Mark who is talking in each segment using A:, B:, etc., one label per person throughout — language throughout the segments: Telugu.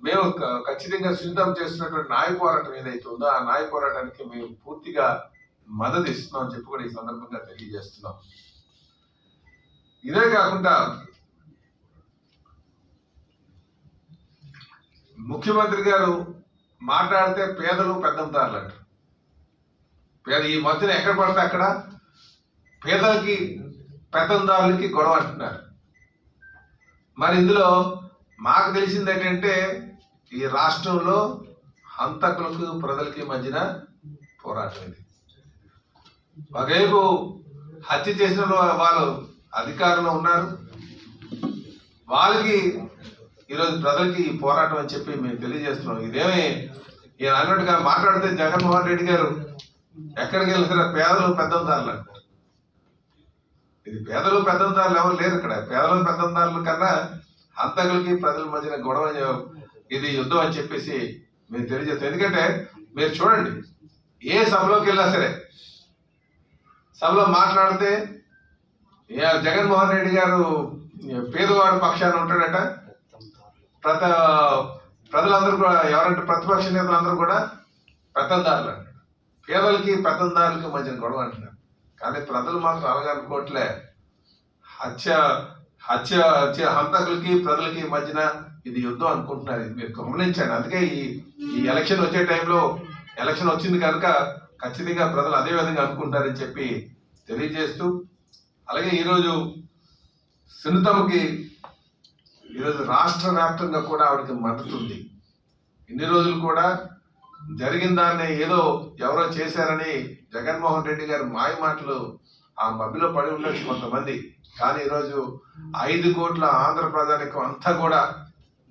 A: మేము ఖచ్చితంగా సున్నితం చేస్తున్నటువంటి న్యాయ పోరాటం ఏదైతే ఉందో ఆ న్యాయ పోరాటానికి మేము పూర్తిగా మద్దతు ఇస్తున్నాం అని చెప్పి కూడా ఈ సందర్భంగా తెలియజేస్తున్నాం. ఇదే కాకుండా ముఖ్యమంత్రి గారు మాట్లాడితే పేదలు పెద్దంతారులు అంటారు. ఈ మధ్యన ఎక్కడ పడితే అక్కడ పేదలకి పెద్దందారులకి గొడవ అంటున్నారు. మరి ఇందులో మాకు తెలిసింది ఏంటంటే ఈ రాష్ట్రంలో హంతకులకు ప్రజలకి మధ్యన పోరాటం ఇది. ఒకవైపు హత్య చేసిన వాళ్ళు అధికారంలో ఉన్నారు, వాళ్ళకి ఈరోజు ప్రజలకి ఈ పోరాటం అని చెప్పి మేము తెలియజేస్తున్నాం. ఇదేమి ఈయన అన్నట్టుగా మాట్లాడితే జగన్మోహన్ రెడ్డి గారు ఎక్కడికి వెళ్ళినా పేదలు పెద్దందారులు అంటారు. ఇది పేదలు పెద్దందారులు ఎవరు లేరు ఇక్కడ. పేదలు పెద్దందారుల కన్నా హంతకులకి ప్రజల మధ్యన గొడవ ఇది యుద్ధం అని చెప్పేసి మేము తెలియజేస్తాం. ఎందుకంటే మీరు చూడండి, ఏ సభలోకి వెళ్ళినా సరే సభలో మాట్లాడితే జగన్మోహన్ రెడ్డి గారు పేదవాడి పక్షాన ఉంటాడట. ప్రజలందరూ కూడా ఎవరంటే ప్రతిపక్ష నేతలందరూ కూడా పెత్తందారులు అంటారు. పేదలకి పెత్తందారులకి మధ్యన గొడవ అంటున్నారు. కానీ ప్రజలు మాత్రం అలాగే అనుకోవట్లే. హంతకులకి ప్రజలకి మధ్యన ఇది యుద్ధం అనుకుంటున్నారు. ఇది మీరు గమనించండి. అందుకే ఈ ఎలక్షన్ వచ్చే టైంలో ఎలక్షన్ వచ్చింది కనుక ఖచ్చితంగా ప్రజలు అదే విధంగా అనుకుంటారని చెప్పి తెలియజేస్తూ, అలాగే ఈరోజు సునీతమ్మకి ఈరోజు రాష్ట్ర వ్యాప్తంగా కూడా ఆవిడకి మద్దతు ఉంది. ఇన్ని రోజులు కూడా జరిగిన దాన్ని ఏదో ఎవరో చేశారని జగన్మోహన్ రెడ్డి గారు మాయ మాటలు ఆ మబ్బిలో పడి ఉండొచ్చు కొంతమంది. కానీ ఈరోజు 5 కోట్ల ఆంధ్ర ప్రజానికం అంతా కూడా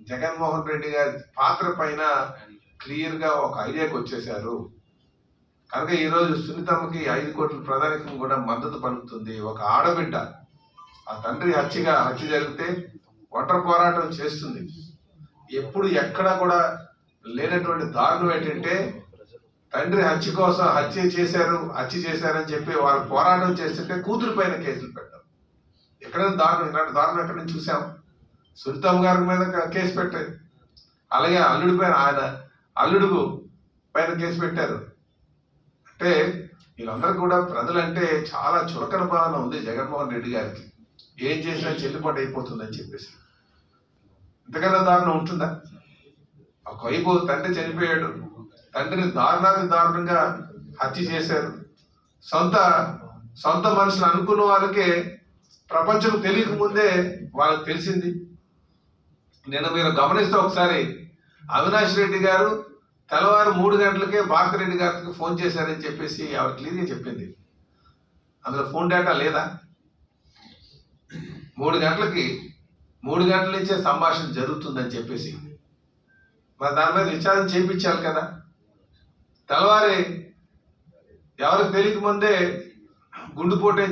A: జగన్మోహన్ రెడ్డి గారి పాత్ర పైన క్లియర్ గా ఒక ఐడియాకి వచ్చేసారు. కనుక ఈరోజు సునీతమ్మకి 5 కోట్ల ప్రజానికం కూడా మద్దతు పలుకుతుంది. ఒక ఆడబిడ్డ ఆ తండ్రి హత్య జరిగితే ఒంటరి పోరాటం చేస్తుంది. ఎప్పుడు ఎక్కడా కూడా లేనటువంటి దారుణం ఏంటంటే తండ్రి హత్య చేశారని చెప్పి వాళ్ళు పోరాటం చేస్తుంటే కూతురు పైన కేసులు పెట్టారు. ఎక్కడైనా దారుణం, ఇలాంటి దారుణం ఎక్కడ నుంచి చూసాం? సునీతమ్మ గారి మీద కేసు పెట్టారు. అలాగే అల్లుడు పైన కేసు పెట్టారు. అంటే వీళ్ళందరూ కూడా ప్రజలంటే చాలా చులకన భావన ఉంది జగన్మోహన్ రెడ్డి గారికి. ఏం చేసినా చెల్లుబాటు అయిపోతుందని చెప్పేసి. ఇంతకన్నా దారుణం ఉంటుందా? ఒకవైపు తండ్రి చనిపోయాడు, తండ్రిని దారుణంగా హత్య చేశారు. సొంత మనుషులు అనుకున్న వాళ్ళకే ప్రపంచం తెలియక ముందే వాళ్ళకి తెలిసింది. నేను మీరు గమనిస్తే ఒకసారి అవినాష్ రెడ్డి గారు తెల్లవారు 3 గంటలకే భారతిరెడ్డి గారికి ఫోన్ చేశారని చెప్పేసి ఆవిడ క్లియర్గా చెప్పింది. అందులో ఫోన్ డేటా లేదా? 3 గంటల నుంచే సంభాషణ జరుగుతుందని చెప్పేసి మరి దాని మీద విచారణ చేయించాలి కదా. తెల్లవారి ఎవరికి తెలియక ముందే గుండెపోటుతో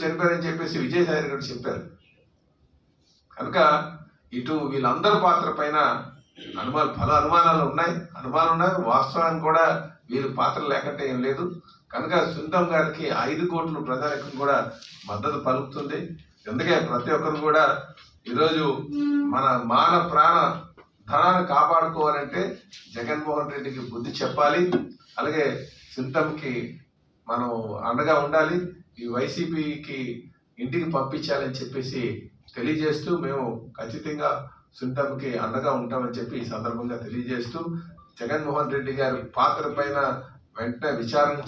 A: చనిపోయారని చెప్పేసి విజయసాయి గారు చెప్పారు. కనుక ఇటు వీళ్ళందరి పాత్ర పైన అనుమానాలు ఉన్నాయి. వాస్తవానికి కూడా వీళ్ళ పాత్ర లేకంటే ఏం లేదు. కనుక సునీతమ్మ గారికి 5 కోట్ల ప్రజానికం కూడా మద్దతు పలుకుతుంది. అందుకే ప్రతి ఒక్కరు కూడా ఈరోజు మన మాన ప్రాణ ధనాన్ని కాపాడుకోవాలంటే జగన్మోహన్ రెడ్డికి బుద్ధి చెప్పాలి. అలాగే సునీతమ్మకి మనం అండగా ఉండాలి. ఈ వైసీపీకి ఇంటికి పంపించాలని చెప్పేసి తెలియజేస్తూ మేము ఖచ్చితంగా సునీతమ్మకి అండగా ఉంటామని చెప్పి ఈ సందర్భంగా తెలియజేస్తూ, జగన్మోహన్ రెడ్డి గారి పాత్ర పైన వెంటనే విచారణ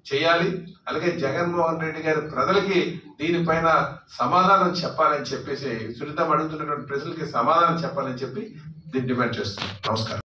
A: చేయాలి. అలాగే జగన్మోహన్ రెడ్డి గారి ప్రజలకి దీనిపైన సమాధానం చెప్పాలని చెప్పేసి, సునీతమ్మ అడుగుతున్నటువంటి ప్రజలకి సమాధానం చెప్పాలని చెప్పి డిమాండ్ చేస్తున్నాం. నమస్కారం.